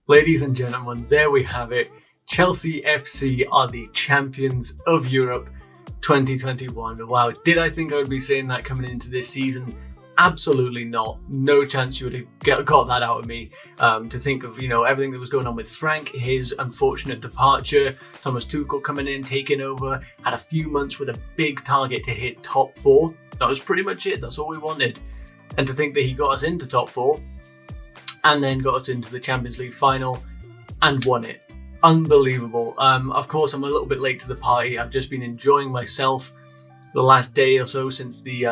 Ladies and gentlemen, there we have it. Chelsea FC are the champions of Europe 2021. Wow, did I think I would be saying that coming into this season? Absolutely not. No chance you would have got that out of me. To think of, everything that was going on with Frank, his unfortunate departure, Thomas Tuchel coming in, taking over, had a few months with a big target to hit top four. That was pretty much it. That's all we wanted. And to think that he got us into top four and then got us into the Champions League final and won it. Unbelievable. Of course, I'm a little bit late to the party. I've just been enjoying myself the last day or so since the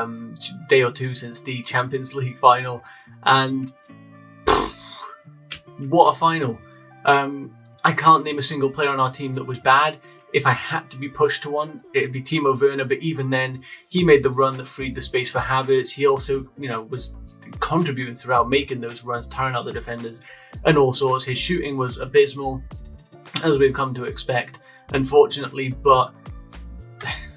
day or two since the Champions League final, and what a final. I can't name a single player on our team that was bad. If I had to be pushed to one, it'd be Timo Werner, but even then, he made the run that freed the space for Havertz. He also, was contributing throughout, making those runs, tiring out the defenders, and all sorts. His shooting was abysmal, as we've come to expect, unfortunately, but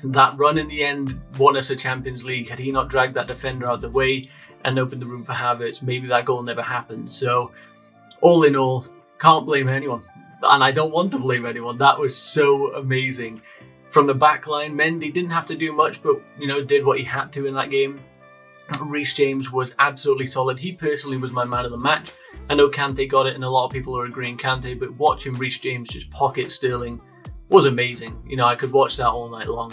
that run in the end won us a Champions League. Had he not dragged that defender out of the way and opened the room for Havertz, maybe that goal never happened. So, all in all, can't blame anyone. And I don't want to blame anyone. That was so amazing. From the back line, Mendy didn't have to do much, but, did what he had to in that game. Reece James was absolutely solid. He personally was my man of the match. I know Kante got it, and a lot of people are agreeing Kante, but watching Reece James just pocket Sterling was amazing. I could watch that all night long.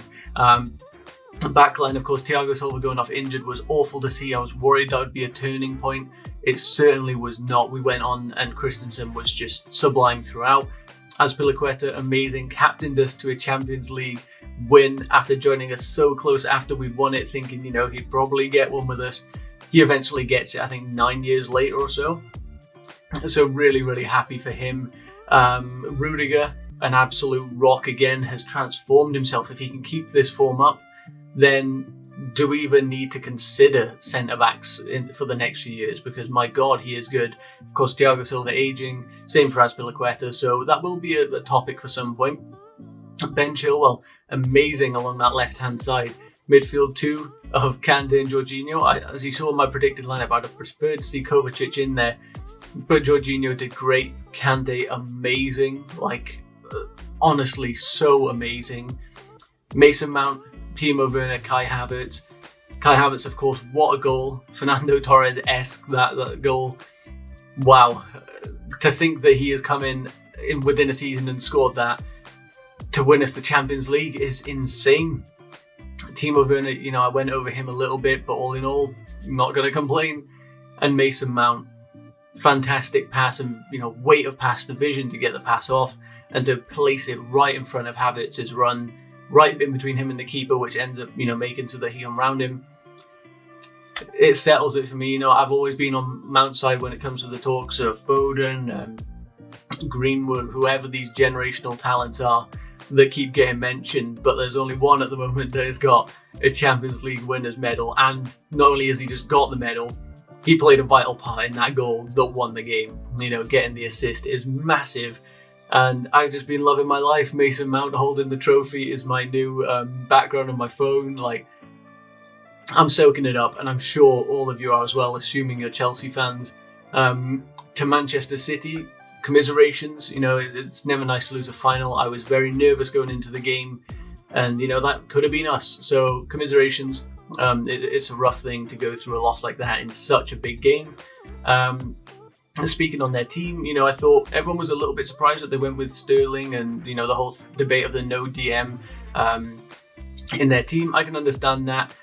The back line, of course, Thiago Silva going off injured was awful to see. I was worried that would be a turning point. It certainly was not. We went on, and Christensen was just sublime throughout. Azpilicueta, amazing, captained us to a Champions League win after joining us so close after we won it, thinking, he'd probably get one with us. He eventually gets it, I think 9 years later or so. So really, really happy for him. Rudiger, an absolute rock again, has transformed himself. If he can keep this form up, then do we even need to consider centre-backs for the next few years? Because my God, he is good. Of course, Thiago Silva aging, same for Azpilicueta, so that will be a topic for some point. Ben Chilwell, amazing along that left-hand side. Midfield two of Kante and Jorginho. As you saw in my predicted lineup, I'd have preferred to see Kovacic in there, but Jorginho did great. Kante, amazing. Honestly, so amazing. Mason Mount, Timo Werner, Kai Havertz. Kai Havertz, of course, what a goal. Fernando Torres-esque, that goal. Wow. To think that he has come in within a season and scored that to win us the Champions League is insane. Timo Werner, I went over him a little bit, but all in all, not going to complain. And Mason Mount, fantastic pass and, weight of pass, the vision to get the pass off and to place it right in front of Havertz's run, right in between him and the keeper, which ends up, making so that he can round him. It settles it for me. I've always been on Mount's side when it comes to the talks of Foden, Greenwood, whoever these generational talents are that keep getting mentioned, but there's only one at the moment that has got a Champions League winners medal, and not only has he just got the medal, he played a vital part in that goal that won the game. Getting the assist is massive, and I've just been loving my life. Mason Mount holding the trophy is my new background on my phone. I'm soaking it up, and I'm sure all of you are as well, assuming you're Chelsea fans. To Manchester City, commiserations. It's never nice to lose a final. I was very nervous going into the game, and that could have been us. So commiserations. It's a rough thing to go through a loss like that in such a big game. Speaking on their team, I thought everyone was a little bit surprised that they went with Sterling and the whole debate of the no DM in their team. I can understand that.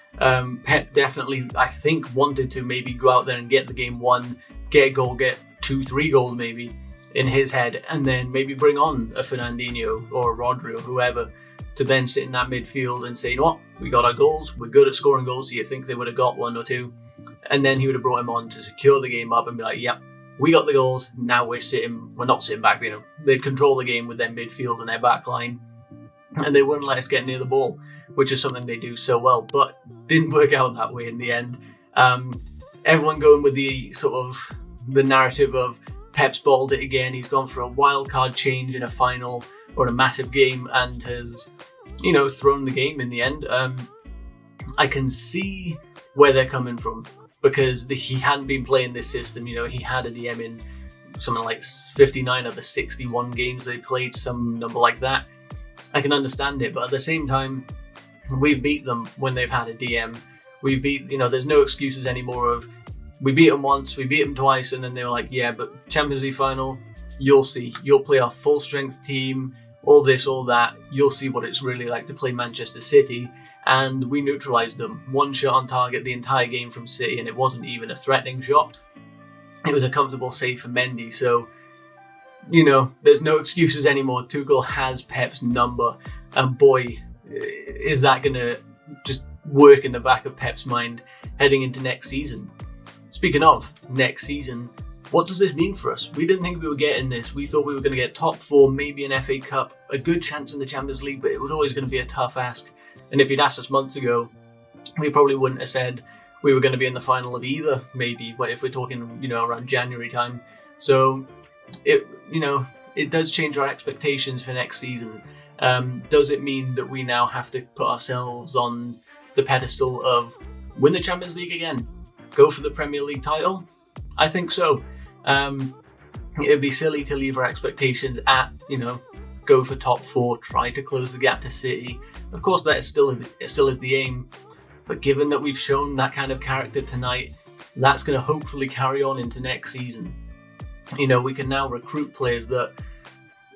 Pep definitely, I think, wanted to maybe go out there and get the game won, get a goal, get 2-3 goals maybe in his head, and then maybe bring on a Fernandinho or a Rodri or whoever to then sit in that midfield and say, what, we got our goals, we're good at scoring goals, so you think they would have got one or two, and then he would have brought him on to secure the game up and be like, yep, we got the goals, now we're not sitting back, they'd control the game with their midfield and their back line, and they wouldn't let us get near the ball, which is something they do so well, but didn't work out that way in the end. Everyone going with the the narrative of Pep's balled it again. He's gone for a wild card change in a final or a massive game and has, thrown the game in the end. I can see where they're coming from because he hadn't been playing this system. He had a DM in something like 59 of the 61 games they played, some number like that, I can understand it. But at the same time, we've beat them when they've had a DM. We've beat, there's no excuses anymore of, we beat them once, we beat them twice, and then they were like, yeah, but Champions League final, you'll see. You'll play our full strength team, all this, all that. You'll see what it's really like to play Manchester City. And we neutralised them. One shot on target the entire game from City, and it wasn't even a threatening shot. It was a comfortable save for Mendy. So, there's no excuses anymore. Tuchel has Pep's number. And boy, is that going to just work in the back of Pep's mind heading into next season. Speaking of next season, what does this mean for us? We didn't think we were getting this. We thought we were going to get top 4, maybe an FA Cup, a good chance in the Champions League, but it was always going to be a tough ask. And if you'd asked us months ago, we probably wouldn't have said we were going to be in the final of either, maybe, if we're talking, around January time. So, it does change our expectations for next season. Does it mean that we now have to put ourselves on the pedestal of win the Champions League again? Go for the Premier League title? I think so. It'd be silly to leave our expectations at, go for top 4, try to close the gap to City. Of course, that still is the aim. But given that we've shown that kind of character tonight, that's going to hopefully carry on into next season. We can now recruit players that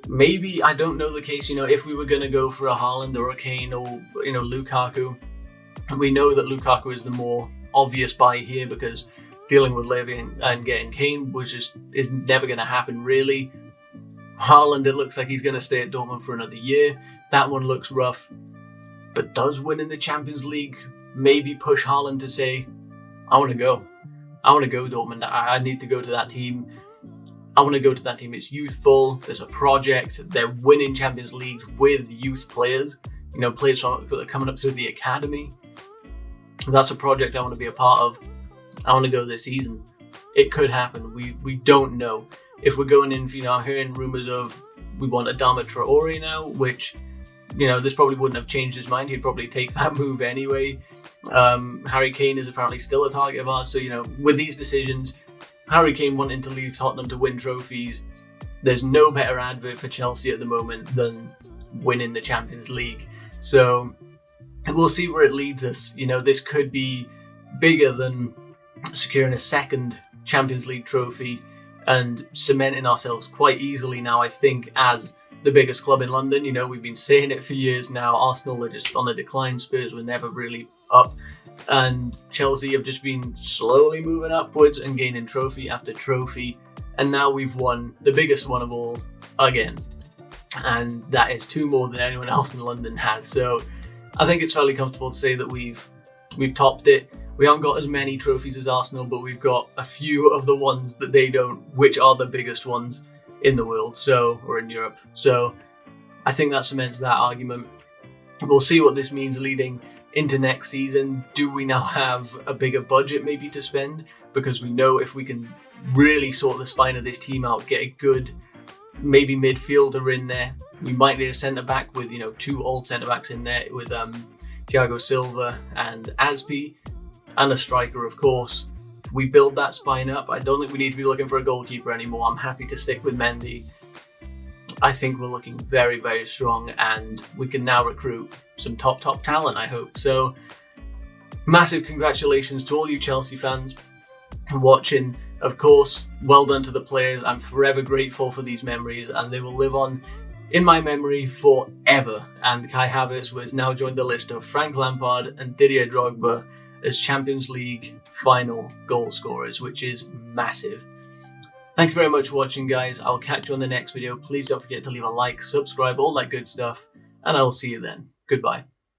maybe, I don't know the case, if we were going to go for a Haaland or a Kane or, Lukaku, we know that Lukaku is the more obvious buy here because dealing with Levy and getting Kane is never going to happen, really. Haaland, it looks like he's going to stay at Dortmund for another year. That one looks rough. But does winning the Champions League maybe push Haaland to say, I want to go. I want to go, Dortmund. I need to go to that team. I want to go to that team. It's youthful. There's a project. They're winning Champions Leagues with youth players. Players that are coming up through the academy. That's a project I want to be a part of. I want to go this season. It could happen. We don't know. If we're going in, hearing rumours of we want Adama Traore now, which, this probably wouldn't have changed his mind. He'd probably take that move anyway. Harry Kane is apparently still a target of ours. So, with these decisions, Harry Kane wanting to leave Tottenham to win trophies, there's no better advert for Chelsea at the moment than winning the Champions League. So we'll see where it leads us. This could be bigger than securing a second Champions League trophy and cementing ourselves quite easily now, I think, as the biggest club in London. We've been saying it for years now. Arsenal are just on a decline. Spurs were never really up. And Chelsea have just been slowly moving upwards and gaining trophy after trophy. And now we've won the biggest one of all again. And that is 2 more than anyone else in London has. So I think it's fairly comfortable to say that we've topped it. We haven't got as many trophies as Arsenal, but we've got a few of the ones that they don't, which are the biggest ones in the world, or in Europe. So I think that cements that argument. We'll see what this means leading into next season. Do we now have a bigger budget maybe to spend? Because we know if we can really sort the spine of this team out, get a good maybe midfielder in there. We might need a centre-back with, 2 old centre-backs in there with Thiago Silva and Aspi, and a striker, of course. We build that spine up. I don't think we need to be looking for a goalkeeper anymore. I'm happy to stick with Mendy. I think we're looking very, very strong, and we can now recruit some top talent, I hope. So, massive congratulations to all you Chelsea fans watching. Of course, well done to the players. I'm forever grateful for these memories, and they will live on in my memory forever. And Kai Havertz has now joined the list of Frank Lampard and Didier Drogba as Champions League final goal scorers, which is massive. Thanks very much for watching, guys. I'll catch you on the next video. Please don't forget to leave a like, subscribe, all that good stuff, and I will see you then. Goodbye.